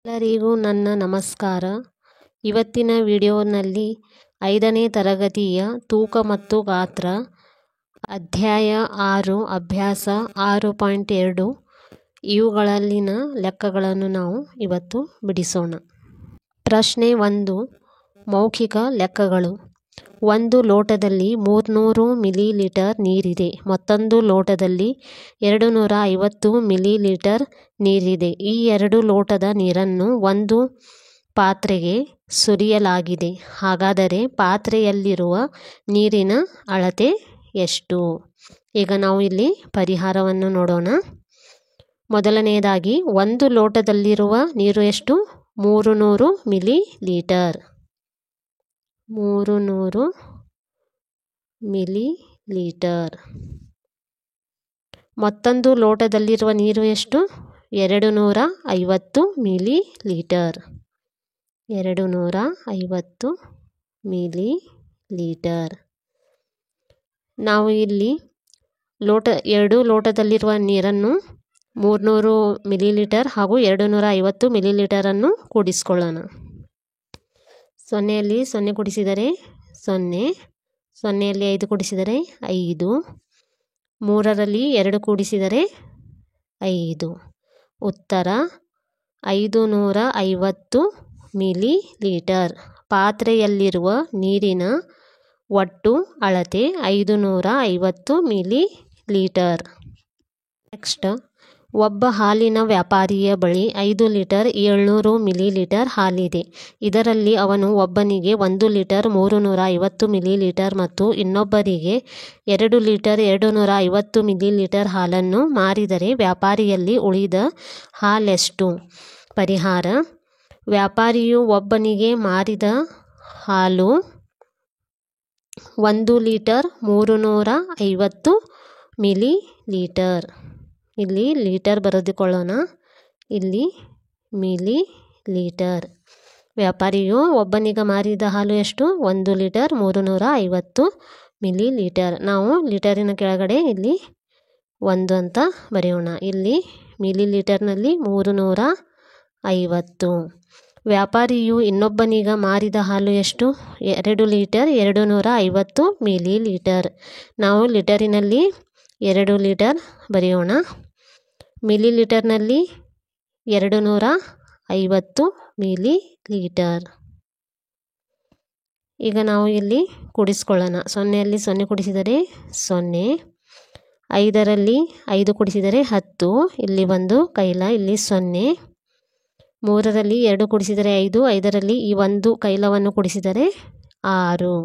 ಎಲ್ಲರಿಗೂ ನನ್ನ ನಮಸ್ಕಾರ. ಇವತ್ತಿನ ವಿಡಿಯೋನಲ್ಲಿ 5ನೇ ತರಗತಿಯ ತೂಕ ಮತ್ತು ಗಾತ್ರ ಅಧ್ಯಾಯ 6 ಅಭ್ಯಾಸ 6.2 ಇವುಗಳಲ್ಲಿನ ಲೆಕ್ಕಗಳನ್ನು ನಾವು ಇವತ್ತು ಬಿಡಿಸೋಣ. ಪ್ರಶ್ನೆ 1. ಮೌಖಿಕ ಲೆಕ್ಕಗಳು. ಒಂದು ಲೋಟದಲ್ಲಿ 300 ಮಿಲಿಲೀಟರ್ ನೀರಿದೆ. ಮತ್ತೊಂದು ಲೋಟದಲ್ಲಿ 250 ಮಿಲಿಲೀಟರ್ ನೀರಿದೆ. ಈ 2 ಲೋಟದ ನೀರನ್ನು ಒಂದು ಪಾತ್ರೆಗೆ ಸುರಿಯಲಾಗಿದೆ. ಹಾಗಾದರೆ ಪಾತ್ರೆಯಲ್ಲಿರುವ ನೀರಿನ ಅಳತೆ ಎಷ್ಟು? ಈಗ ನಾವು ಇಲ್ಲಿ ಪರಿಹಾರವನ್ನು ನೋಡೋಣ. ಮೊದಲನೆಯದಾಗಿ ಒಂದು ಲೋಟದಲ್ಲಿರುವ ನೀರು ಎಷ್ಟು? 300 ಮಿಲಿಲೀಟರ್. 300 ಮಿಲಿಲೀಟರ್. ಮತ್ತೊಂದು ಲೋಟದಲ್ಲಿರುವ ನೀರು ಎಷ್ಟು? 250 ಮಿಲಿಲೀಟರ್. 250 ಮಿಲಿಲೀಟರ್. ನಾವು ಇಲ್ಲಿ ಎರಡು ಲೋಟದಲ್ಲಿರುವ ನೀರನ್ನು 300 ಮಿಲಿಲೀಟರ್ ಹಾಗೂ 250 ಮಿಲಿಲೀಟರನ್ನು ಕೂಡಿಸಿಕೊಳ್ಳೋಣ. 0ಯಲ್ಲಿ 0 ಕೂಡಿಸಿದರೆ 0, 0ಯಲ್ಲಿ 5 ಕೂಡಿಸಿದರೆ 5, 3ರಲ್ಲಿ 2 ಕೂಡಿಸಿದರೆ 5. ಉತ್ತರ 550 ಮಿಲಿಲೀಟರ್. ಪಾತ್ರೆಯಲ್ಲಿರುವ ನೀರಿನ ಒಟ್ಟು ಅಳತೆ 550 ಮಿಲಿಲೀಟರ್. ನೆಕ್ಸ್ಟ್, ಒಬ್ಬ ಹಾಲಿನ ವ್ಯಾಪಾರಿಯ ಬಳಿ 5 ಲೀಟರ್ 700 ಮಿಲಿಲೀಟರ್ ಹಾಲಿದೆ. ಇದರಲ್ಲಿ ಅವನು ಒಬ್ಬನಿಗೆ 1 ಲೀಟರ್ 350 ಮಿಲಿಲೀಟರ್ ಮತ್ತು ಇನ್ನೊಬ್ಬರಿಗೆ 2 ಲೀಟರ್ 250 ಮಿಲಿಲೀಟರ್ ಹಾಲನ್ನು ಮಾರಿದರೆ ವ್ಯಾಪಾರಿಯಲ್ಲಿ ಉಳಿದ ಹಾಲೆಷ್ಟು? ಪರಿಹಾರ. ವ್ಯಾಪಾರಿಯು ಒಬ್ಬನಿಗೆ ಮಾರಿದ ಹಾಲು 1 ಲೀಟರ್ 350 ಮಿಲಿಲೀಟರ್. ಇಲ್ಲಿ ಲೀಟರ್ ಬರೆದುಕೊಳ್ಳೋಣ, ಇಲ್ಲಿ ಮಿಲಿಲೀಟರ್. ವ್ಯಾಪಾರಿಯು ಒಬ್ಬನಿಗೆ ಮಾರಿದ ಹಾಲು ಎಷ್ಟು? 1 ಲೀಟರ್ 350 ಮಿಲಿಲೀಟರ್. ನಾವು ಲೀಟರಿನ ಕೆಳಗಡೆ ಇಲ್ಲಿ 1 ಅಂತ ಬರೆಯೋಣ. ಇಲ್ಲಿ ಮಿಲಿಲೀಟರ್ನಲ್ಲಿ 350. ವ್ಯಾಪಾರಿಯು ಇನ್ನೊಬ್ಬನಿಗೆ ಮಾರಿದ ಹಾಲು ಎಷ್ಟು? 2 ಲೀಟರ್ 250 ಮಿಲಿಲೀಟರ್. ನಾವು ಲೀಟರಿನಲ್ಲಿ 2 ಲೀಟರ್ ಬರೆಯೋಣ. ಮಿಲಿಲೀಟರ್ನಲ್ಲಿ 250 ಮಿಲಿಲೀಟರ್. ಈಗ ನಾವು ಇಲ್ಲಿ ಕೂಡಿಸ್ಕೊಳ್ಳೋಣ. 0ಯಲ್ಲಿ 0 ಕೂಡಿಸಿದರೆ 0, 5ರಲ್ಲಿ 5 ಕೂಡಿಸಿದರೆ 10, ಇಲ್ಲಿ 1 ಕೈಲ, ಇಲ್ಲಿ 0, 3ರಲ್ಲಿ 2 ಕೂಡಿಸಿದರೆ 5, 5ರಲ್ಲಿ ಈ 1 ಕೈಲವನ್ನು ಕೂಡಿಸಿದರೆ 6.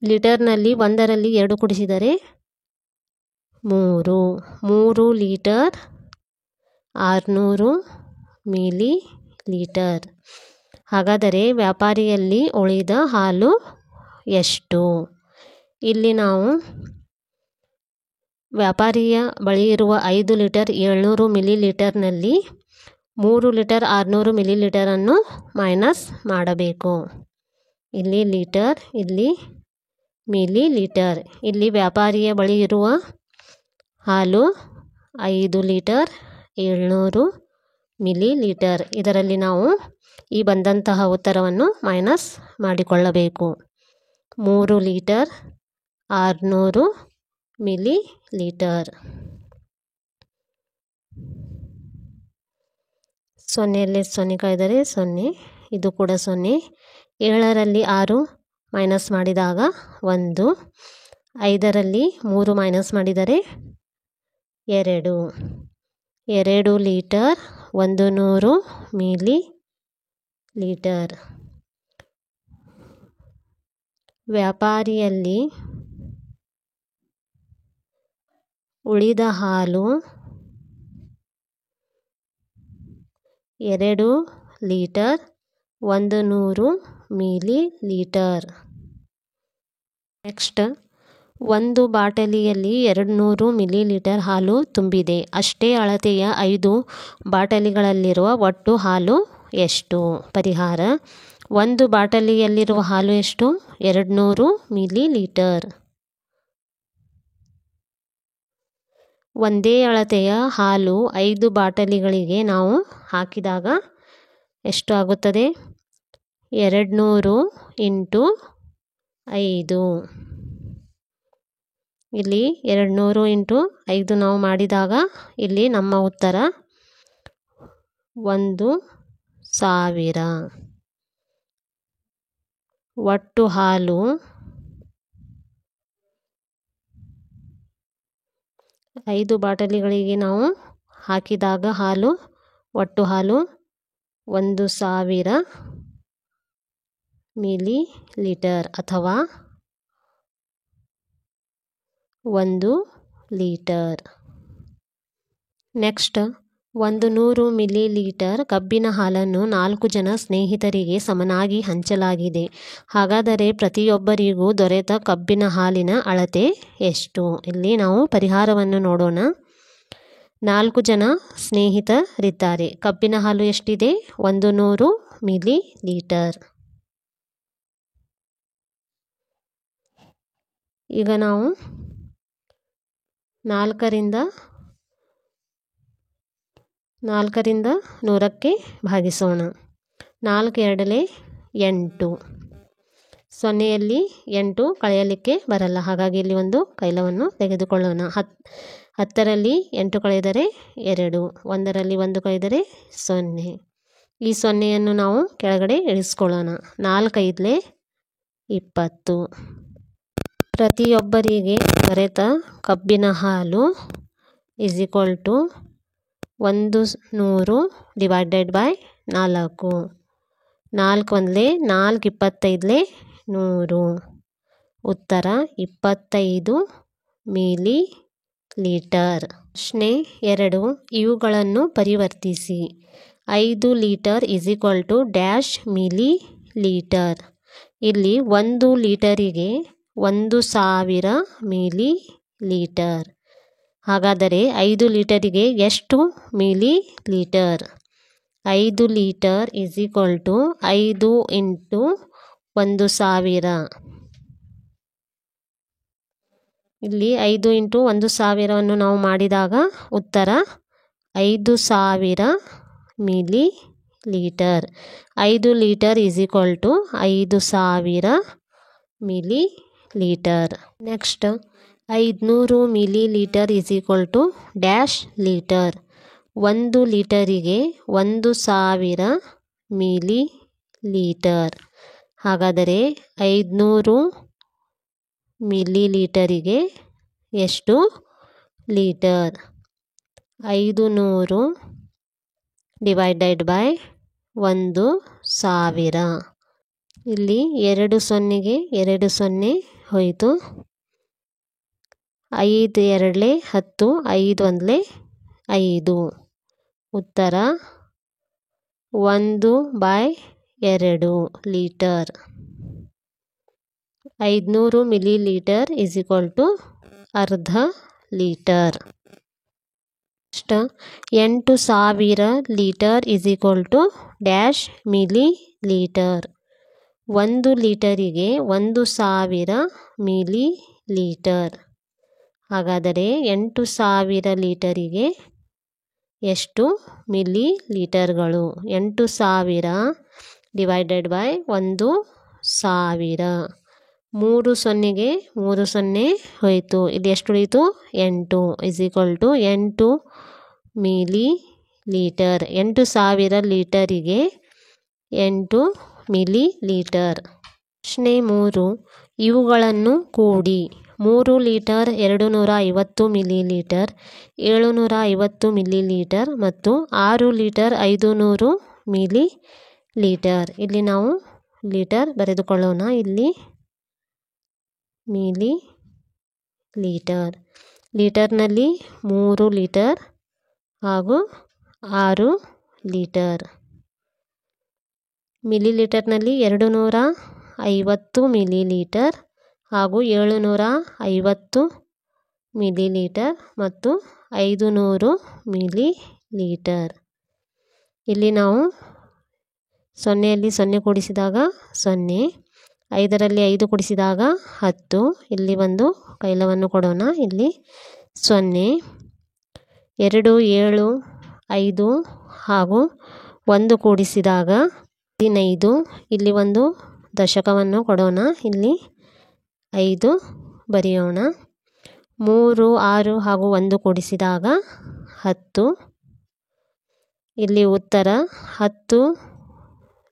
ಲೀಟರ್ನಲ್ಲಿ 1ರಲ್ಲಿ 2 ಕೂಡಿಸಿದರೆ 3. 3 ಲೀಟರ್ 600 ಮಿಲಿಲೀಟರ್. ಹಾಗಾದರೆ ವ್ಯಾಪಾರಿಯಲ್ಲಿ ಉಳಿದ ಹಾಲು ಎಷ್ಟು? ಇಲ್ಲಿ ನಾವು ವ್ಯಾಪಾರಿಯ ಬಳಿ ಇರುವ 5 ಲೀಟರ್ 700 ಮಿಲಿಲೀಟರ್ನಲ್ಲಿ 3 ಲೀಟರ್ 600 ಮಿಲಿಲೀಟರನ್ನು ಮೈನಸ್ ಮಾಡಬೇಕು. ಇಲ್ಲಿ ಲೀಟರ್, ಇಲ್ಲಿ ಮಿಲಿಲೀಟರ್. ಇಲ್ಲಿ ವ್ಯಾಪಾರಿಯ ಬಳಿ ಇರುವ ಹಾಲು 5 ಲೀಟರ್ 700 ಮಿಲಿಲೀಟರ್. ಇದರಲ್ಲಿ ನಾವು ಈ ಬಂದಂತಹ ಉತ್ತರವನ್ನು ಮೈನಸ್ ಮಾಡಿಕೊಳ್ಳಬೇಕು. 3 ಲೀಟರ್ 600 ಮಿಲಿಲೀಟರ್. 0ಯಲ್ಲಿ 0 ಕಳೆದರೆ 0, ಇದು ಕೂಡ 0. 7ರಲ್ಲಿ 6 ಮೈನಸ್ ಮಾಡಿದಾಗ 1, 5ರಲ್ಲಿ 3 ಮೈನಸ್ ಮಾಡಿದರೆ 2. 2 ಲೀಟರ್ 100 ಮಿಲಿಲೀಟರ್. ವ್ಯಾಪಾರಿಯಲ್ಲಿ ಉಳಿದ ಹಾಲು 2 ಲೀಟರ್ 100 ಮಿಲಿಲೀಟರ್. ನೆಕ್ಸ್ಟ್, ಒಂದು ಬಾಟಲಿಯಲ್ಲಿ 200 ಮಿಲಿಲೀಟರ್ ಹಾಲು ತುಂಬಿದೆ. ಅಷ್ಟೇ ಅಳತೆಯ 5 ಬಾಟಲಿಗಳಲ್ಲಿರುವ ಒಟ್ಟು ಹಾಲು ಎಷ್ಟು? ಪರಿಹಾರ. ಒಂದು ಬಾಟಲಿಯಲ್ಲಿರುವ ಹಾಲು ಎಷ್ಟು? 200 ಮಿಲಿಲೀಟರ್. ಒಂದೇ ಅಳತೆಯ ಹಾಲು 5 ಬಾಟಲಿಗಳಿಗೆ ನಾವು ಹಾಕಿದಾಗ ಎಷ್ಟು ಆಗುತ್ತದೆ? 200 × 5. ಇಲ್ಲಿ 200 × 5 ನಾವು ಮಾಡಿದಾಗ ಇಲ್ಲಿ ನಮ್ಮ ಉತ್ತರ 1000. ಒಟ್ಟು ಹಾಲು 5 ಬಾಟಲಿಗಳಿಗೆ ನಾವು ಹಾಕಿದಾಗ ಒಟ್ಟು ಹಾಲು 1000 ಮಿಲಿಲೀಟರ್ ಅಥವಾ 1 ಲೀಟರ್. ನೆಕ್ಸ್ಟ್, 100 ಮಿಲಿಲೀಟರ್ ಕಬ್ಬಿನ ಹಾಲನ್ನು 4 ಜನ ಸ್ನೇಹಿತರಿಗೆ ಸಮನಾಗಿ ಹಂಚಲಾಗಿದೆ. ಹಾಗಾದರೆ ಪ್ರತಿಯೊಬ್ಬರಿಗೂ ದೊರೆತ ಕಬ್ಬಿನ ಹಾಲಿನ ಅಳತೆ ಎಷ್ಟು? ಇಲ್ಲಿ ನಾವು ಪರಿಹಾರವನ್ನು ನೋಡೋಣ. 4 ಜನ ಸ್ನೇಹಿತರಿದ್ದಾರೆ. ಕಬ್ಬಿನ ಹಾಲು ಎಷ್ಟಿದೆ? 100 ಮಿಲಿಲೀಟರ್. ಈಗ ನಾವು 4ರಿಂದ 100ಕ್ಕೆ ಭಾಗಿಸೋಣ. 4 2 8. 0ಯಲ್ಲಿ 8 ಕಳೆಯಲಿಕ್ಕೆ ಬರಲ್ಲ, ಹಾಗಾಗಿ ಇಲ್ಲಿ ಒಂದು ಕೈಲವನ್ನು ತೆಗೆದುಕೊಳ್ಳೋಣ. 10ರಲ್ಲಿ 8 ಕಳೆದರೆ 2, 1ರಲ್ಲಿ 1 ಕಳೆದರೆ 0. ಈ 0ಯನ್ನು ನಾವು ಕೆಳಗಡೆ ಇಳಿಸ್ಕೊಳ್ಳೋಣ. 4 5 20. ಪ್ರತಿಯೊಬ್ಬರಿಗೆ ದೊರೆತ ಕಬ್ಬಿನ ಹಾಲು = 100 ಡಿವೈಡೆಡ್ ಬೈ 4. 4 1 4, 25 100. ಉತ್ತರ 25 ಮಿಲಿಲೀಟರ್. ಪ್ರಶ್ನೆ 2. ಇವುಗಳನ್ನು ಪರಿವರ್ತಿಸಿ. 5 ಲೀಟರ್ = ಡ್ಯಾಶ್ ಮಿಲಿಲೀಟರ್. ಇಲ್ಲಿ 1 ಲೀಟರಿಗೆ 1000 ಮಿಲಿಲೀಟರ್. ಹಾಗಾದರೆ 5 ಲೀಟರಿಗೆ ಎಷ್ಟು ಮಿಲಿಲೀಟರ್? 5 ಲೀಟರ್ = 5 × 1000. ಇಲ್ಲಿ 5 × 1000ವನ್ನು ನಾವು ಮಾಡಿದಾಗ ಉತ್ತರ 5000 millilitre. 5 litre = 5000 millilitre. Next, 500 millilitre = dash litre. 1 ಲೀಟರಿಗೆ 1000 millilitre. ಹಾಗಾದರೆ 500 ಮಿಲಿಲೀಟರಿಗೆ ಎಷ್ಟು ಲೀಟರ್? 500 divided by 1000. ಇಲ್ಲಿ 2 0ಗೆ 2 0 ಹೋಯಿತು. 5 2 10, 5 1 5. ಉತ್ತರ 1/2 ಲೀಟರ್. 500 ಮಿಲಿಲೀಟರ್ = ಅರ್ಧ litre. 8000 litre = dash millilitre. 1 ಲೀಟರಿಗೆ 1000 millilitre. ಹಾಗಾದರೆ 8000 ಲೀಟರಿಗೆ ಎಷ್ಟು ಮಿಲಿಲೀಟರ್ಗಳು? 8000 ಡಿವೈಡೆಡ್ ಬೈ 1000. 3 0ಗೆ 3 0 ಹೋಯಿತು. ಇಲ್ಲಿ ಎಷ್ಟು ಉಳಿಯಿತು? 8 = 8 ಮಿಲಿಲೀಟರ್. 8000 ಲೀಟರಿಗೆ 8 ಮಿಲಿಲೀಟರ್. ಪ್ರಶ್ನೆ 3. ಇವುಗಳನ್ನು ಕೂಡಿ. 3 ಲೀಟರ್ 250 ಮಿಲಿಲೀಟರ್, 750 ಮಿಲಿಲೀಟರ್ ಮತ್ತು 6 ಲೀಟರ್ 500 ಮಿಲಿಲೀಟರ್. ಇಲ್ಲಿ ನಾವು ಲೀಟರ್ ಬರೆದುಕೊಳ್ಳೋಣ. ಇಲ್ಲಿ ಮಿಲಿಲೀಟರ್. ಲೀಟರ್ನಲ್ಲಿ 3 ಲೀಟರ್ ಹಾಗೂ 6 ಲೀಟರ್. ಮಿಲಿಲೀಟರ್ನಲ್ಲಿ 250 ಮಿಲಿಲೀಟರ್ ಹಾಗೂ 750 ಮಿಲಿಲೀಟರ್ ಮತ್ತು 500 ಮಿಲಿಲೀಟರ್. ಇಲ್ಲಿ ನಾವು 0ಯಲ್ಲಿ 0 ಕೂಡಿಸಿದಾಗ 0, 5ರಲ್ಲಿ 5 ಕೂಡಿಸಿದಾಗ 10. ಇಲ್ಲಿ ಒಂದು ಕೈಲವನ್ನು ಕೊಡೋಣ. ಇಲ್ಲಿ 0, 2, 7, 5 ಹಾಗೂ 1 ಕೂಡಿಸಿದಾಗ 15. ಇಲ್ಲಿ ಒಂದು ದಶಕವನ್ನು ಕೊಡೋಣ. ಇಲ್ಲಿ 5 ಬರೆಯೋಣ. 3, 6 ಹಾಗೂ 1 ಕೂಡಿಸಿದಾಗ 10. ಇಲ್ಲಿ ಉತ್ತರ 10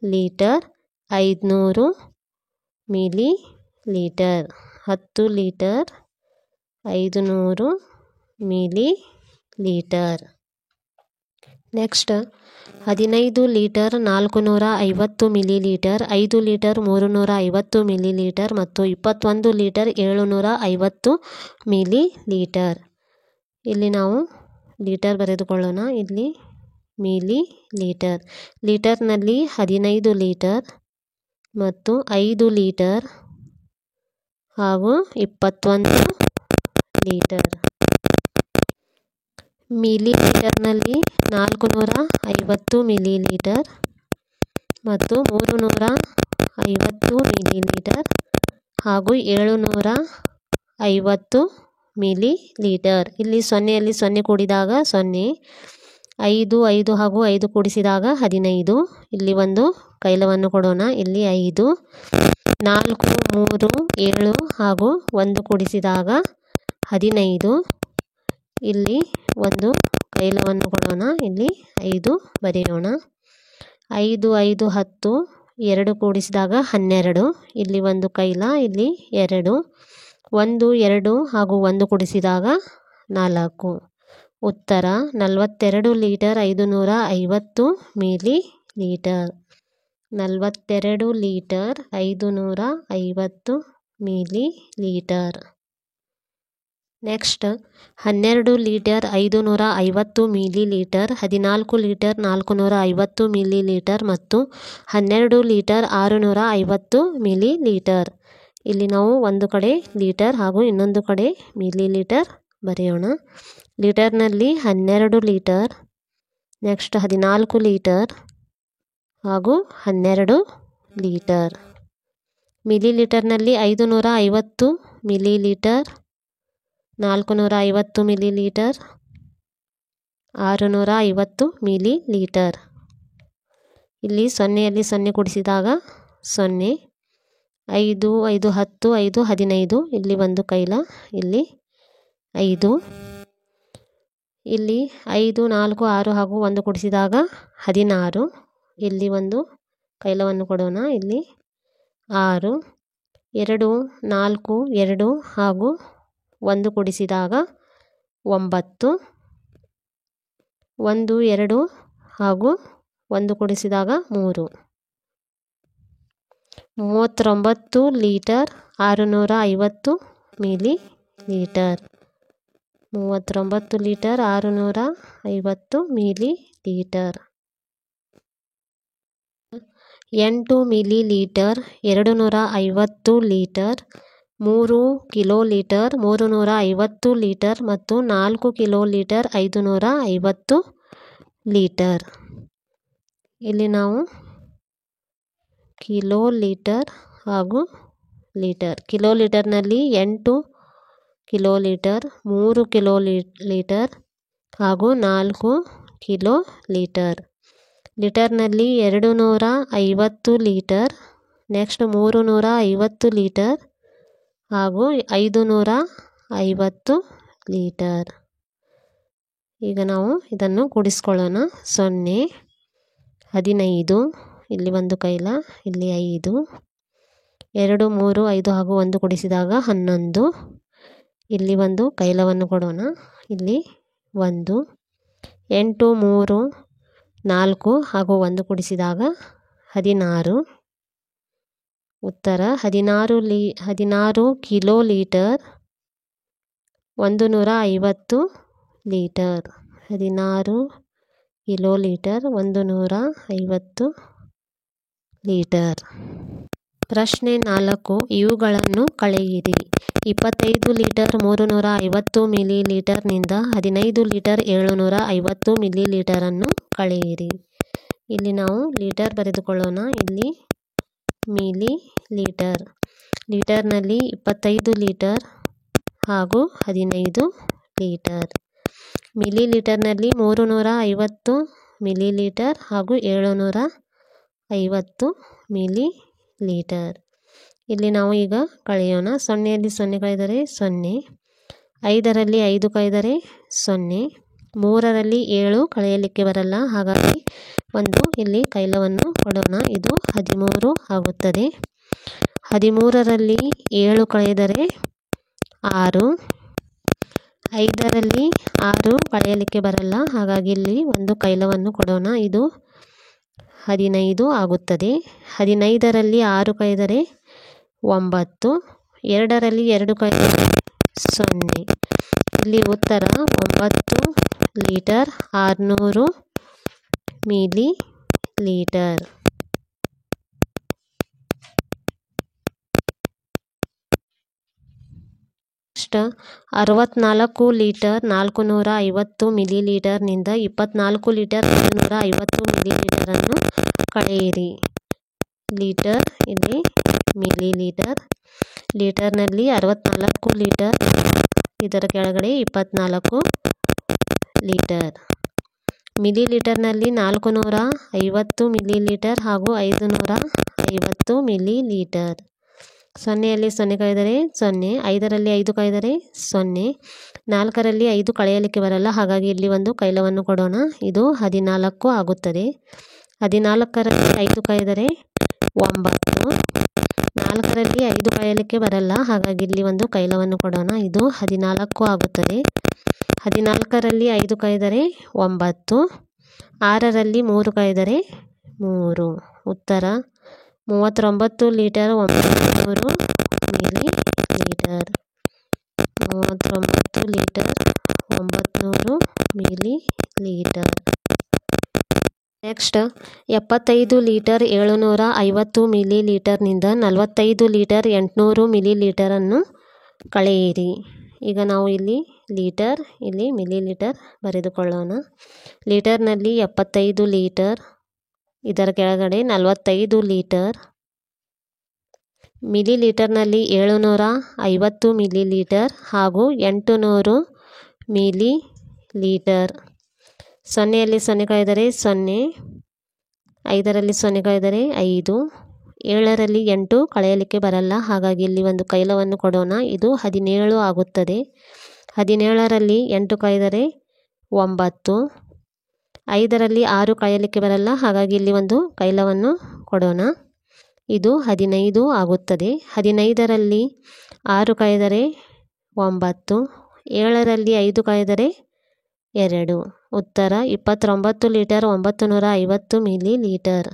litre 500 milli litre. 10 litre 500 millilitre. Next 15 litre 450 milli litre, 5 litre 350 milli litre ಮತ್ತು 21 ಲೀಟರ್ 750 ಮಿಲಿ ಲೀಟರ್. ಇಲ್ಲಿ ನಾವು ಲೀಟರ್ ಬರೆದುಕೊಳ್ಳೋಣ. ಇಲ್ಲಿ ಮಿಲಿ ಲೀಟರ್. ಲೀಟರ್ನಲ್ಲಿ 15 ಲೀಟರ್ ಮತ್ತು 5 ಲೀಟರ್ ಹಾಗೂ 21 ಲೀಟರ್. ಮಿಲಿ ಲೀಟರ್ನಲ್ಲಿ 450 ಮಿಲಿ ಲೀಟರ್ ಮತ್ತು 350 ಮಿಲಿ ಲೀಟರ್ ಹಾಗೂ 750 ಮಿಲಿ ಲೀಟರ್. ಇಲ್ಲಿ ಸೊನ್ನೆಯಲ್ಲಿ 0 ಕೂಡಿದಾಗ 0. 5, 5 ಹಾಗೂ 5 ಕೂಡಿಸಿದಾಗ 15. ಇಲ್ಲಿ ಒಂದು ಕೈಲವನ್ನು ಕೊಡೋಣ. ಇಲ್ಲಿ 5. 4, 3, 7 ಹಾಗೂ 1 ಕೂಡಿಸಿದಾಗ 15. ಇಲ್ಲಿ ಒಂದು ಕೈಲವನ್ನು ಕೊಡೋಣ. ಇಲ್ಲಿ 5 ಬರೆಯೋಣ. 5, 5, 10. 2 ಕೂಡಿಸಿದಾಗ 12. ಇಲ್ಲಿ ಒಂದು ಕೈಲ. ಇಲ್ಲಿ 2. 1, 2 ಹಾಗೂ 1 ಕೂಡಿಸಿದಾಗ 4. ಉತ್ತರ 42 litre 550 milli litre. 42 litre 550 millilitre. Next 12 litre 550 milli litre, 14 litre 450 milli litre ಮತ್ತು 12 ಲೀಟರ್ 650 ಮಿಲಿ ಲೀಟರ್. ಇಲ್ಲಿ ನಾವು ಒಂದು ಕಡೆ ಲೀಟರ್ ಹಾಗೂ ಇನ್ನೊಂದು ಕಡೆ ಮಿಲಿ ಲೀಟರ್ ಬರೆಯೋಣ. ಲೀಟರ್ನಲ್ಲಿ 12 ಲೀಟರ್, ನೆಕ್ಸ್ಟ್ 14 ಲೀಟರ್ ಹಾಗೂ 12 ಲೀಟರ್. ಮಿಲಿ ಲೀಟರ್ನಲ್ಲಿ 550 millilitre, 450 millilitre, 650 millilitre. ಇಲ್ಲಿ ಸೊನ್ನೆಯಲ್ಲಿ 0 ಕೂಡಿಸಿದಾಗ 0. 5, 5, 10, 5, 15. ಇಲ್ಲಿ ಒಂದು ಕೈಲ. ಇಲ್ಲಿ 5. ಇಲ್ಲಿ 5, 4, 6 ಹಾಗೂ 1 ಕೂಡಿಸಿದಾಗ 16. ಇಲ್ಲಿ ಒಂದು ಕೈಲವನ್ನು ಕೊಡೋಣ. ಇಲ್ಲಿ 6. 2, 4, 2 ಹಾಗೂ 1 ಕೂಡಿಸಿದಾಗ 9. 1, 2 ಹಾಗೂ 1 ಕೂಡಿಸಿದಾಗ 3. 39 litre 650 millilitre. 39 litre 650 millilitre. 8 millilitre 250 litre, 3 kilolitre 350 litre ಮತ್ತು 4 ಕಿಲೋ ಲೀಟರ್ 550 ಲೀಟರ್. ಇಲ್ಲಿ ನಾವು ಕಿಲೋ ಲೀಟರ್ ಹಾಗೂ ಲೀಟರ್. ಕಿಲೋ ಲೀಟರ್ನಲ್ಲಿ 8 ಕಿಲೋ ಲೀಟರ್, 3 ಕಿಲೋ ಲೀಟರ್ ಹಾಗೂ 4 ಕಿಲೋ ಲೀಟರ್. ಲೀಟರ್ನಲ್ಲಿ 250 ಲೀಟರ್, ನೆಕ್ಸ್ಟ್ 350 ಲೀಟರ್ ಹಾಗೂ 550 ಲೀಟರ್. ಈಗ ನಾವು ಇದನ್ನು ಕೂಡಿಸ್ಕೊಳ್ಳೋಣ. 0, 15. ಇಲ್ಲಿ ಒಂದು ಕೈಲ. ಇಲ್ಲಿ 5. 2, 3, 5 ಹಾಗೂ 1 ಕೂಡಿಸಿದಾಗ 11. ಇಲ್ಲಿ ಒಂದು ಕೈಲವನ್ನು ಕೊಡೋಣ. ಇಲ್ಲಿ 1. 8, 3, 4 ಹಾಗೂ 1 ಕೂಡಿಸಿದಾಗ 16. ಉತ್ತರ 16 kilo litre 150 litre. 16 kilo litre 150 litre. ಪ್ರಶ್ನೆ 4. ಇವುಗಳನ್ನು ಕಳೆಯಿರಿ. 25 ಲೀಟರ್ 350 ಮಿಲಿ ಲೀಟರ್ನಿಂದ 15 ಲೀಟರ್ 750 ಮಿಲಿ ಲೀಟರನ್ನು ಕಳೆಯಿರಿ. ಇಲ್ಲಿ ನಾವು ಲೀಟರ್ ಬರೆದುಕೊಳ್ಳೋಣ. ಇಲ್ಲಿ ಮಿಲಿ ಲೀಟರ್. ಲೀಟರ್ನಲ್ಲಿ 25 ಲೀಟರ್ ಹಾಗೂ 15 ಲೀಟರ್. ಮಿಲಿ ಲೀಟರ್ನಲ್ಲಿ 350 ಮಿಲಿ ಲೀಟರ್ ಹಾಗೂ 750 ಮಿಲಿ ಲೀಟರ್. ಇಲ್ಲಿ ನಾವು ಈಗ ಕಳೆಯೋಣ. 0ಯಲ್ಲಿ 0 ಕಳೆದರೆ 0, 5ರಲ್ಲಿ 5 ಕಳೆದರೆ 0, 3ರಲ್ಲಿ 7 ಕಳೆಯಲಿಕ್ಕೆ ಬರಲ್ಲ, ಹಾಗಾಗಿ ಒಂದು ಇಲ್ಲಿ ಕೈಲವನ್ನು ಕೊಡೋಣ. ಇದು 13 ಆಗುತ್ತದೆ. 13ರಲ್ಲಿ 7 ಕಳೆದರೆ 6, 5ರಲ್ಲಿ 6 ಕಳೆಯಲಿಕ್ಕೆ ಬರಲ್ಲ, ಹಾಗಾಗಿ ಇಲ್ಲಿ ಒಂದು ಕೈಲವನ್ನು ಕೊಡೋಣ. ಇದು 15 ಆಗುತ್ತದೆ. 15ರಲ್ಲಿ 6 ಕಳೆದರೆ 9, 2ರಲ್ಲಿ 2 ಕಳೆದರೆ 0. ಇಲ್ಲಿ ಉತ್ತರ 9 litre 600 millilitre. Next 64 litre 450 ಮಿಲಿ ಲೀಟರ್ನಿಂದ 24 ಲೀಟರ್ 550 ಮಿಲಿ ಲೀಟರನ್ನು ಕಳೆಯಿರಿ. ಲೀಟರ್ ಇಲ್ಲಿ ಮಿಲಿ ಲೀಟರ್. ಲೀಟರ್ನಲ್ಲಿ 64 ಲೀಟರ್, ಇದರ ಕೆಳಗಡೆ 24 ಲೀಟರ್. ಮಿಲಿ ಲೀಟರ್ನಲ್ಲಿ 450 ಮಿಲಿ ಲೀಟರ್ ಹಾಗೂ 550 ಮಿಲಿ ಲೀಟರ್. 0ಯಲ್ಲಿ 0 ಕಳೆದರೆ 0, 5ರಲ್ಲಿ 5 ಕಳೆದರೆ 0, 4ರಲ್ಲಿ 5 ಕಳೆಯಲಿಕ್ಕೆ ಬರಲ್ಲ, ಹಾಗಾಗಿ ಇಲ್ಲಿ ಒಂದು ಕೈಲವನ್ನು ಕೊಡೋಣ. ಇದು 14 ಆಗುತ್ತದೆ. 14ರಲ್ಲಿ 5 ಕಳೆದರೆ 9, 4ರಲ್ಲಿ 5 ಕಳೆಯಲಿಕ್ಕೆ ಬರಲ್ಲ, ಹಾಗಾಗಿ ಇಲ್ಲಿ ಒಂದು ಕೈಲವನ್ನು ಕೊಡೋಣ. ಇದು 14 ಆಗುತ್ತದೆ. 14ರಲ್ಲಿ 5 ಕಳೆದರೆ 9, 6ರಲ್ಲಿ 3 ಕಳೆದರೆ 3. ಉತ್ತರ 39 litre 900 millilitre. 39 litre 900 millilitre. Next 75 litre 750 ಮಿಲಿ ಲೀಟರ್ನಿಂದ 45 ಲೀಟರ್ 800 ಮಿಲಿ ಲೀಟರನ್ನು ಕಳೆಯಿರಿ. ಈಗ ನಾವು ಇಲ್ಲಿ ಲೀಟರ್, ಇಲ್ಲಿ ಮಿಲಿ ಲೀಟರ್ ಬರೆದುಕೊಳ್ಳೋಣ. ಲೀಟರ್ನಲ್ಲಿ 75 ಲೀಟರ್, ಇದರ ಕೆಳಗಡೆ 45 ಲೀಟರ್. ಮಿಲಿ ಲೀಟರ್ನಲ್ಲಿ 750 ಮಿಲಿ ಲೀಟರ್ ಹಾಗೂ 800 ಮಿಲಿ ಲೀಟರ್. 0ಯಲ್ಲಿ 0 ಕಳೆದರೆ 0, 5ರಲ್ಲಿ 0 ಕಳೆದರೆ 5, 7ರಲ್ಲಿ 8 ಕಳೆಯಲಿಕ್ಕೆ ಬರಲ್ಲ, ಹಾಗಾಗಿ ಇಲ್ಲಿ ಒಂದು ಕೈಲವನ್ನು ಕೊಡೋಣ. ಇದು 17 ಆಗುತ್ತದೆ. 17ರಲ್ಲಿ 8 ಕಳೆದರೆ 9, 5ರಲ್ಲಿ 6 ಕಳೆಯಲಿಕ್ಕೆ ಬರಲ್ಲ, ಹಾಗಾಗಿ ಇಲ್ಲಿ ಒಂದು ಕೈಲವನ್ನು ಕೊಡೋಣ. ಇದು 15 ಆಗುತ್ತದೆ. 15ರಲ್ಲಿ 6 ಕಳೆದರೆ 9, 7ರಲ್ಲಿ 5 ಕಳೆದರೆ 2. ಉತ್ತರ 29 litre 950 millilitre.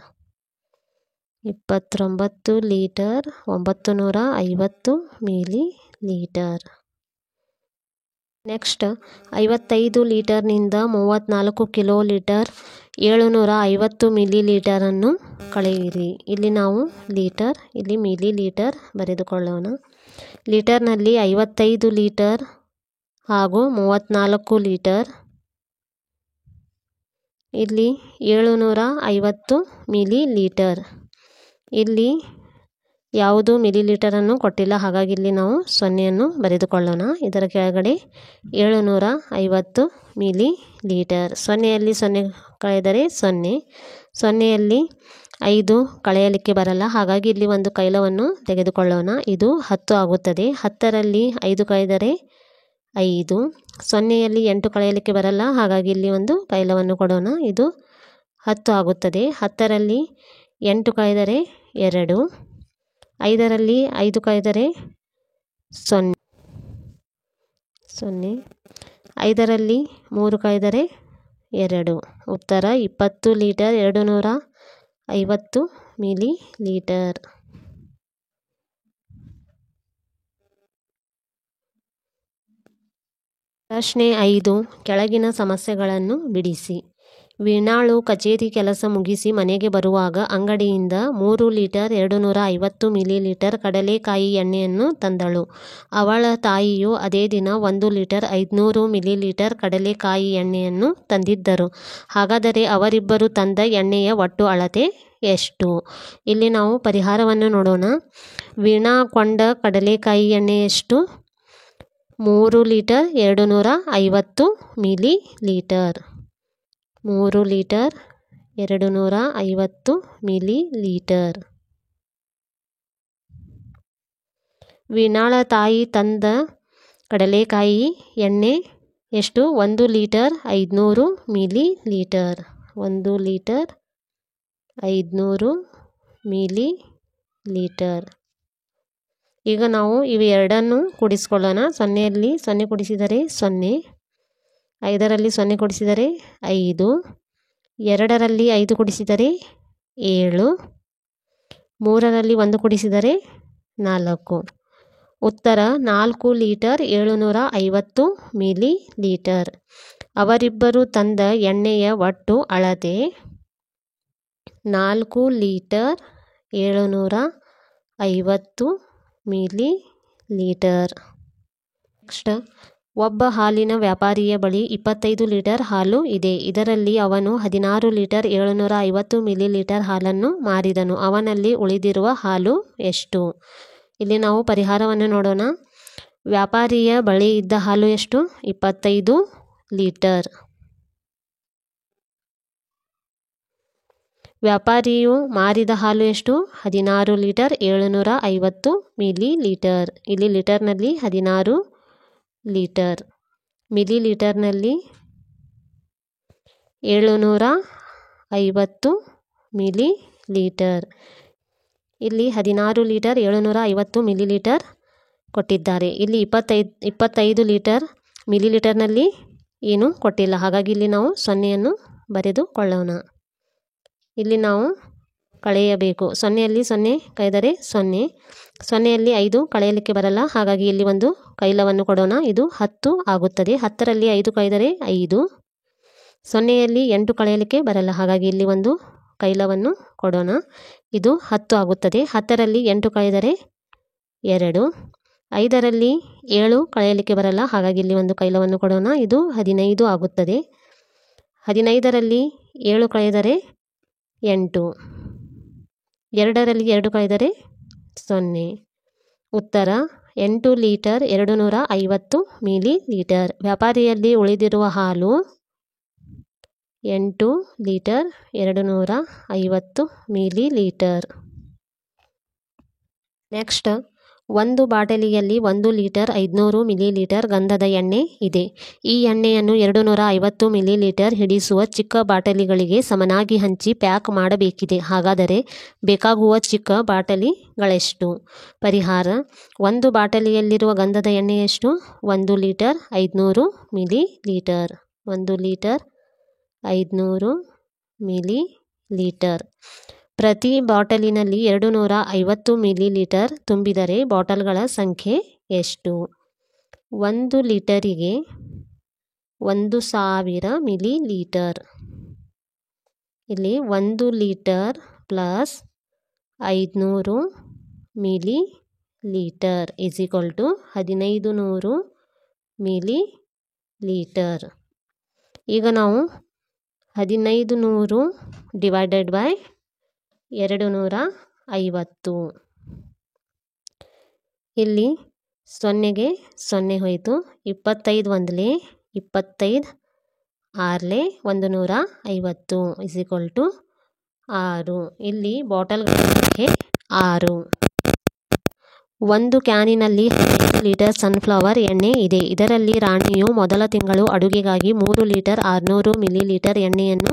29 litre 950 millilitre. Next 55 ಲೀಟರ್ನಿಂದ 34 ಕಿಲೋ ಲೀಟರ್ 750 ಮಿಲಿ ಲೀಟರನ್ನು ಕಳೆಯಿರಿ. ಇಲ್ಲಿ ನಾವು ಲೀಟರ್, ಇಲ್ಲಿ ಮಿಲಿ ಲೀಟರ್ ಬರೆದುಕೊಳ್ಳೋಣ. ಲೀಟರ್ನಲ್ಲಿ 55 ಲೀಟರ್ ಹಾಗೂ 34 ಲೀಟರ್. ಇಲ್ಲಿ 750 ಮಿಲಿ ಲೀಟರ್. ಇಲ್ಲಿ ಯಾವುದು ಮಿಲಿ ಲೀಟರನ್ನು ಕೊಟ್ಟಿಲ್ಲ, ಹಾಗಾಗಿ ಇಲ್ಲಿ ನಾವು 0ಯನ್ನು ಬರೆದುಕೊಳ್ಳೋಣ. ಇದರ ಕೆಳಗಡೆ 750 ಮಿಲಿ ಲೀಟರ್. 0ಯಲ್ಲಿ 0 ಕಳೆದರೆ 0, 0ಯಲ್ಲಿ 5 ಕಳೆಯಲಿಕ್ಕೆ ಬರಲ್ಲ, ಹಾಗಾಗಿ ಇಲ್ಲಿ ಒಂದು ಕೈಲವನ್ನು ತೆಗೆದುಕೊಳ್ಳೋಣ. ಇದು 10 ಆಗುತ್ತದೆ. 10ರಲ್ಲಿ 5 ಕಳೆದರೆ 5, 0ಯಲ್ಲಿ 8 ಕಳೆಯಲಿಕ್ಕೆ ಬರಲ್ಲ, ಹಾಗಾಗಿ ಇಲ್ಲಿ ಒಂದು ಕೈಲವನ್ನು ಕೊಡೋಣ. ಇದು 10 ಆಗುತ್ತದೆ. 10ರಲ್ಲಿ 8 ಕಳೆದರೆ 2, 5ರಲ್ಲಿ 5 ಕಳೆದರೆ 0, 5ರಲ್ಲಿ 3 ಕಳೆದರೆ 2. ಉತ್ತರ 20 ಲೀಟರ್ 250 ಮಿಲಿ ಲೀಟರ್. ಪ್ರಶ್ನೆ 5. ಕೆಳಗಿನ ಸಮಸ್ಯೆಗಳನ್ನು ಬಿಡಿಸಿ. ವೀಣಾಳು ಕಚೇರಿ ಕೆಲಸ ಮುಗಿಸಿ ಮನೆಗೆ ಬರುವಾಗ ಅಂಗಡಿಯಿಂದ 3 ಲೀಟರ್ 250 ಮಿಲಿ ಲೀಟರ್ ಕಡಲೆಕಾಯಿ ಎಣ್ಣೆಯನ್ನು ತಂದಳು. ಅವಳ ತಾಯಿಯು ಅದೇ ದಿನ 1 ಲೀಟರ್ 500 ಮಿಲಿ ಲೀಟರ್ ಕಡಲೆಕಾಯಿ ಎಣ್ಣೆಯನ್ನು ತಂದಿದ್ದರು. ಹಾಗಾದರೆ ಅವರಿಬ್ಬರು ತಂದ ಎಣ್ಣೆಯ ಒಟ್ಟು ಅಳತೆ ಎಷ್ಟು? ಇಲ್ಲಿ ನಾವು ಪರಿಹಾರವನ್ನು ನೋಡೋಣ. ವೀಣಾ ಕೊಂಡ ಕಡಲೆಕಾಯಿ ಎಣ್ಣೆ ಎಷ್ಟು? 3 litre 250 millilitre. 3 litre 250 millilitre. ವೀಣಾಳ ತಾಯಿ ತಂದ ಕಡಲೆಕಾಯಿ ಎಣ್ಣೆ ಎಷ್ಟು? 1 litre 500 millilitre. 1 litre 500 millilitre. ಈಗ ನಾವು ಇವೆರಡನ್ನು ಕೂಡಿಸ್ಕೊಳ್ಳೋಣ. 0ಯಲ್ಲಿ 0 ಕೂಡಿಸಿದರೆ 0, 5ರಲ್ಲಿ 0 ಕೂಡಿಸಿದರೆ 5, 2ರಲ್ಲಿ 5 ಕೂಡಿಸಿದರೆ 7, 3ರಲ್ಲಿ 1 ಕೂಡಿಸಿದರೆ 4. ಉತ್ತರ 4 ಲೀಟರ್ 750 ಮಿಲಿ ಲೀಟರ್. ಅವರಿಬ್ಬರು ತಂದ ಎಣ್ಣೆಯ ಒಟ್ಟು ಅಳತೆ 4 ಲೀಟರ್ 750 ಮಿಲಿ ಲೀಟರ್. ನೆಕ್ಸ್ಟ್, ಒಬ್ಬ ಹಾಲಿನ ವ್ಯಾಪಾರಿಯ ಬಳಿ 25 ಲೀಟರ್ ಹಾಲು ಇದೆ. ಇದರಲ್ಲಿ ಅವನು 16 ಲೀಟರ್ 750 ಮಿಲಿ ಲೀಟರ್ ಹಾಲನ್ನು ಮಾರಿದನು. ಅವನಲ್ಲಿ ಉಳಿದಿರುವ ಹಾಲು ಎಷ್ಟು? ಇಲ್ಲಿ ನಾವು ಪರಿಹಾರವನ್ನು ನೋಡೋಣ. ವ್ಯಾಪಾರಿಯ ಬಳಿ ಇದ್ದ ಹಾಲು ಎಷ್ಟು? 25 ಲೀಟರ್. ವ್ಯಾಪಾರಿಯು ಮಾರಿದ ಹಾಲು ಎಷ್ಟು? 16 ಲೀಟರ್ 750 ಮಿಲಿ ಲೀಟರ್. ಇಲ್ಲಿ ಲೀಟರ್ನಲ್ಲಿ 16 ಲೀಟರ್, ಮಿಲಿ ಲೀಟರ್ನಲ್ಲಿ 750 ಮಿಲಿ ಲೀಟರ್. ಇಲ್ಲಿ 16 ಲೀಟರ್ 750 ಮಿಲಿ ಲೀಟರ್ ಕೊಟ್ಟಿದ್ದಾರೆ. ಇಲ್ಲಿ 25 ಲೀಟರ್ ಮಿಲಿ ಲೀಟರ್ನಲ್ಲಿ ಏನು ಕೊಟ್ಟಿಲ್ಲ. ಹಾಗಾಗಿ ಇಲ್ಲಿ ನಾವು 0ಯನ್ನು ಬರೆದುಕೊಳ್ಳೋಣ. ಇಲ್ಲಿ ನಾವು ಕಳೆಯಬೇಕು. 0ಯಲ್ಲಿ 0 ಕಳೆದರೆ 0, 0ಯಲ್ಲಿ 5 ಕಳೆಯಲಿಕ್ಕೆ ಬರಲ್ಲ. ಹಾಗಾಗಿ ಇಲ್ಲಿ ಒಂದು ಕೈಲವನ್ನು ಕೊಡೋಣ. ಇದು 10 ಆಗುತ್ತದೆ. 10ರಲ್ಲಿ 5 ಕಳೆದರೆ 5, 0ಯಲ್ಲಿ 8 ಕಳೆಯಲಿಕ್ಕೆ ಬರಲ್ಲ. ಹಾಗಾಗಿ ಇಲ್ಲಿ ಒಂದು ಕೈಲವನ್ನು ಕೊಡೋಣ. ಇದು 10 ಆಗುತ್ತದೆ. 10ರಲ್ಲಿ 8 ಕಳೆದರೆ 2, 5ರಲ್ಲಿ 7 ಕಳೆಯಲಿಕ್ಕೆ ಬರಲ್ಲ. ಹಾಗಾಗಿ ಇಲ್ಲಿ ಒಂದು ಕೈಲವನ್ನು ಕೊಡೋಣ. ಇದು 15 ಆಗುತ್ತದೆ. 15ರಲ್ಲಿ 7 ಕಳೆದರೆ 8, 2ರಲ್ಲಿ 2 ಕಳೆದರೆ 0. ಉತ್ತರ 8 ಲೀಟರ್ 250 ಮಿಲಿ ಲೀಟರ್. ವ್ಯಾಪಾರಿಯಲ್ಲಿ ಉಳಿದಿರುವ ಹಾಲು 8 ಲೀಟರ್ 250 ಮಿಲಿ ಲೀಟರ್. ನೆಕ್ಸ್ಟ್, ಒಂದು ಬಾಟಲಿಯಲ್ಲಿ 1 ಲೀಟರ್ 500 ಮಿಲಿ ಲೀಟರ್ ಗಂಧದ ಎಣ್ಣೆ ಇದೆ. ಈ ಎಣ್ಣೆಯನ್ನು 250 ಮಿಲಿ ಲೀಟರ್ ಹಿಡಿಸುವ ಚಿಕ್ಕ ಬಾಟಲಿಗಳಿಗೆ ಸಮನಾಗಿ ಹಂಚಿ ಪ್ಯಾಕ್ ಮಾಡಬೇಕಿದೆ. ಹಾಗಾದರೆ ಬೇಕಾಗುವ ಚಿಕ್ಕ ಬಾಟಲಿಗಳೆಷ್ಟು? ಪರಿಹಾರ: ಒಂದು ಬಾಟಲಿಯಲ್ಲಿರುವ ಗಂಧದ ಎಣ್ಣೆ ಎಷ್ಟು? 1 litre 500 millilitre. 1 litre 500 milli litre. ಪ್ರತಿ ಬಾಟಲಿನಲ್ಲಿ 250 ಮಿಲಿ ಲೀಟರ್ ತುಂಬಿದರೆ ಬಾಟಲ್ಗಳ ಸಂಖ್ಯೆ ಎಷ್ಟು? 1 ಲೀಟರಿಗೆ 1000 ಮಿಲಿ ಲೀಟರ್. ಇಲ್ಲಿ 1 litre plus 500 millilitre is equal to 1500 millilitre. ಈಗ ನಾವು 1500 ಡಿವೈಡೆಡ್ ಬೈ 250. ಇಲ್ಲಿ 0ಗೆ 0 ಹೋಯಿತು. 25 ಒಂದಲೇ 25, 6ಲೇ 150 ಇಸ್ ಈಕ್ವಲ್ ಟು 6. ಇಲ್ಲಿ ಬಾಟಲ್ಗಳ ಸಂಖ್ಯೆ 6. ಒಂದು ಕ್ಯಾನಿನಲ್ಲಿ 15 ಲೀಟರ್ ಸನ್ಫ್ಲವರ್ ಎಣ್ಣೆ ಇದೆ. ಇದರಲ್ಲಿ ರಾಣಿಯು ಮೊದಲ ತಿಂಗಳು ಅಡುಗೆಗಾಗಿ 3 ಲೀಟರ್ 600 ಮಿಲಿ ಲೀಟರ್ ಎಣ್ಣೆಯನ್ನು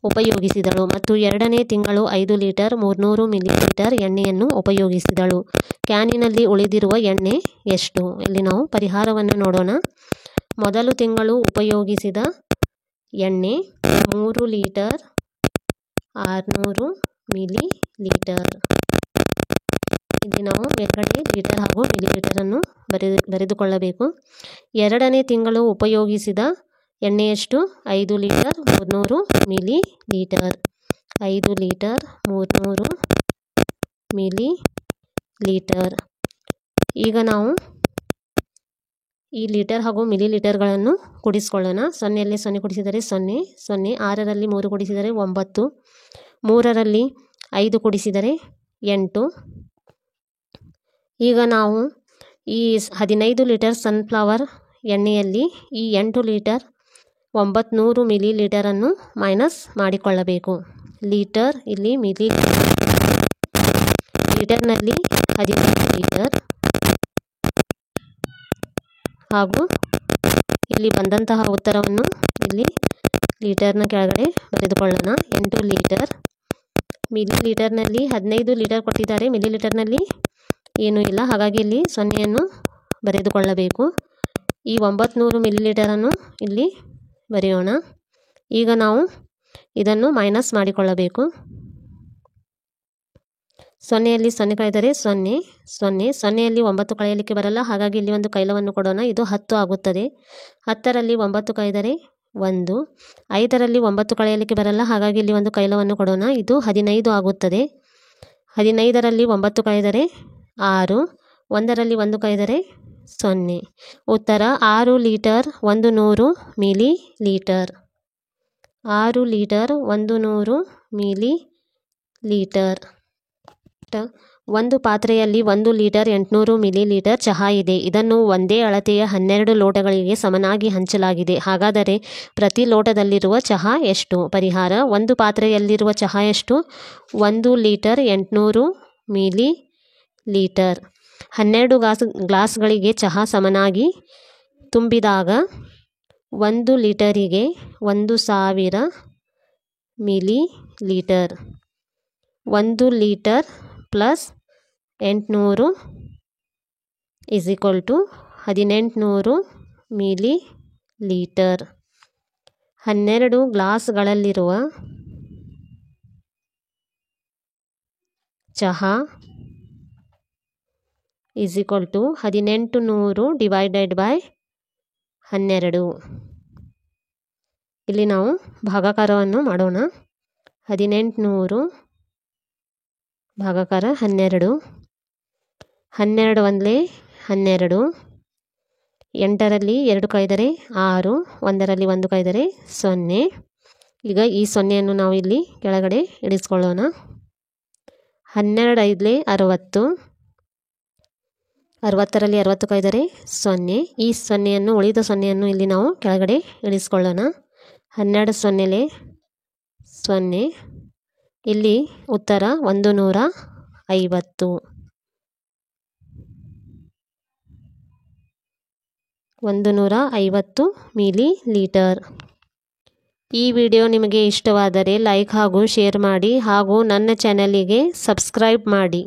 ಉಪಯೋಗಿಸಿದಳು ಮತ್ತು 2ನೇ ತಿಂಗಳು 5 ಲೀಟರ್ 300 ಮಿಲಿ ಲೀಟರ್ ಎಣ್ಣೆಯನ್ನು ಉಪಯೋಗಿಸಿದಳು. ಕ್ಯಾನಿನಲ್ಲಿ ಉಳಿದಿರುವ ಎಣ್ಣೆ ಎಷ್ಟು? ಇಲ್ಲಿ ನಾವು ಪರಿಹಾರವನ್ನು ನೋಡೋಣ. ಮೊದಲು ತಿಂಗಳು ಉಪಯೋಗಿಸಿದ ಎಣ್ಣೆ 3 ಲೀಟರ್ 600 ಮಿಲಿ ಲೀಟರ್. ಇಲ್ಲಿ ನಾವು ಮೇಲ್ಗಡೆ ಲೀಟರ್ ಹಾಗೂ ಮಿಲಿ ಲೀಟರನ್ನು ಬರೆದುಕೊಳ್ಳಬೇಕು. 2ನೇ ತಿಂಗಳು ಉಪಯೋಗಿಸಿದ ಎಣ್ಣೆ ಎಷ್ಟು? 5 litre 300 milli litre. 5 litre 300 milli litre. ಈಗ ನಾವು ಈ ಲೀಟರ್ ಹಾಗೂ ಮಿಲಿ ಲೀಟರ್ಗಳನ್ನು ಕೂಡಿಸ್ಕೊಳ್ಳೋಣ. 0ಯಲ್ಲಿ 0 ಕೂಡಿಸಿದರೆ 0, 0, 6ರಲ್ಲಿ 3 ಕೂಡಿಸಿದರೆ 9, 3ರಲ್ಲಿ 5 ಕೂಡಿಸಿದರೆ 8. ಈಗ ನಾವು ಈ 15 ಲೀಟರ್ ಸನ್ಫ್ಲವರ್ ಎಣ್ಣೆಯಲ್ಲಿ ಈ 8 ಲೀಟರ್ 900 ಮಿಲಿ ಲೀಟರನ್ನು ಮೈನಸ್ ಮಾಡಿಕೊಳ್ಳಬೇಕು. ಲೀಟರ್ ಇಲ್ಲಿ ಮಿಲಿ ಲೀಟರ್ನಲ್ಲಿ 15 ಲೀಟರ್ ಹಾಗೂ ಇಲ್ಲಿ ಬಂದಂತಹ ಉತ್ತರವನ್ನು ಇಲ್ಲಿ ಲೀಟರ್ನ ಕೆಳಗಡೆ ಬರೆದುಕೊಳ್ಳೋಣ. 8 ಲೀಟರ್ ಮಿಲಿ ಲೀಟರ್ನಲ್ಲಿ 15 ಲೀಟರ್ ಕೊಟ್ಟಿದ್ದಾರೆ, ಮಿಲಿ ಲೀಟರ್ನಲ್ಲಿ ಏನೂ ಇಲ್ಲ, ಹಾಗಾಗಿ ಇಲ್ಲಿ 0ಯನ್ನು ಬರೆದುಕೊಳ್ಳಬೇಕು. ಈ 900 ಮಿಲಿ ಲೀಟರನ್ನು ಇಲ್ಲಿ ಬರೆಯೋಣ. ಈಗ ನಾವು ಇದನ್ನು ಮೈನಸ್ ಮಾಡಿಕೊಳ್ಳಬೇಕು. 0ಯಲ್ಲಿ 0 ಕಳೆದರೆ 0, 0, 0ಯಲ್ಲಿ 9 ಕಳೆಯಲಿಕ್ಕೆ ಬರಲ್ಲ, ಹಾಗಾಗಿ ಇಲ್ಲಿ ಒಂದು ಕೈಲವನ್ನು ಕೊಡೋಣ. ಇದು 10 ಆಗುತ್ತದೆ. 10ರಲ್ಲಿ 9 ಕಳೆದರೆ 1, 5ರಲ್ಲಿ 9 ಕಳೆಯಲಿಕ್ಕೆ ಬರಲ್ಲ, ಹಾಗಾಗಿ ಇಲ್ಲಿ ಒಂದು ಕೈಲವನ್ನು ಕೊಡೋಣ. ಇದು 15 ಆಗುತ್ತದೆ. 15ರಲ್ಲಿ 9 ಕಳೆದರೆ 6, 1ರಲ್ಲಿ 1 ಕಳೆದರೆ 0. ಉತ್ತರ 6 litre 100 milli litre. 6 litre 100 milli litre. ಒಂದು ಪಾತ್ರೆಯಲ್ಲಿ 1 ಲೀಟರ್ 800 ಮಿಲಿ ಲೀಟರ್ ಚಹಾ ಇದೆ. ಇದನ್ನು ಒಂದೇ ಅಳತೆಯ 12 ಲೋಟಗಳಿಗೆ ಸಮನಾಗಿ ಹಂಚಲಾಗಿದೆ. ಹಾಗಾದರೆ ಪ್ರತಿ ಲೋಟದಲ್ಲಿರುವ ಚಹಾ ಎಷ್ಟು? ಪರಿಹಾರ: ಒಂದು ಪಾತ್ರೆಯಲ್ಲಿರುವ ಚಹಾ ಎಷ್ಟು? 1 ಲೀಟರ್ 800 ಮಿಲಿ ಲೀಟರ್. 12 ಗ್ಲಾಸ್ಗಳಿಗೆ ಚಹಾ ಸಮನಾಗಿ ತುಂಬಿದಾಗ 1 ಲೀಟರಿಗೆ 1000 milli litre. 1 litre plus 800 1800 milli litre. 12 ಗ್ಲಾಸ್ಗಳಲ್ಲಿರುವ ಚಹಾ 1800 ಡಿವೈಡೆಡ್ ಬೈ 12. ಇಲ್ಲಿ ನಾವು ಭಾಗಾಕಾರವನ್ನು ಮಾಡೋಣ. 1800 ಭಾಗಾಕಾರ 12. 12 ಒಂದಲೇ 12. 8ರಲ್ಲಿ 2 ಕಳೆದರೆ 6, 1ರಲ್ಲಿ 1 ಕಳೆದರೆ 0. ಈಗ ಈ 0ಯನ್ನು ನಾವು ಇಲ್ಲಿ ಕೆಳಗಡೆ ಇಳಿಸ್ಕೊಳ್ಳೋಣ. 12 5 60. 60ರಲ್ಲಿ 60 ಕಳೆದರೆ 0. ಈ 0ಯನ್ನು ಉಳಿದ 0ಯನ್ನು ಇಲ್ಲಿ ನಾವು ಕೆಳಗಡೆ ಇಳಿಸ್ಕೊಳ್ಳೋಣ. 12 0 0. ಇಲ್ಲಿ ಉತ್ತರ 150. 150 ಮಿಲಿ ಲೀಟರ್. ಈ ವಿಡಿಯೋ ನಿಮಗೆ ಇಷ್ಟವಾದರೆ ಲೈಕ್ ಹಾಗೂ ಶೇರ್ ಮಾಡಿ ಹಾಗೂ ನನ್ನ ಚಾನಲಿಗೆ ಸಬ್ಸ್ಕ್ರೈಬ್ ಮಾಡಿ.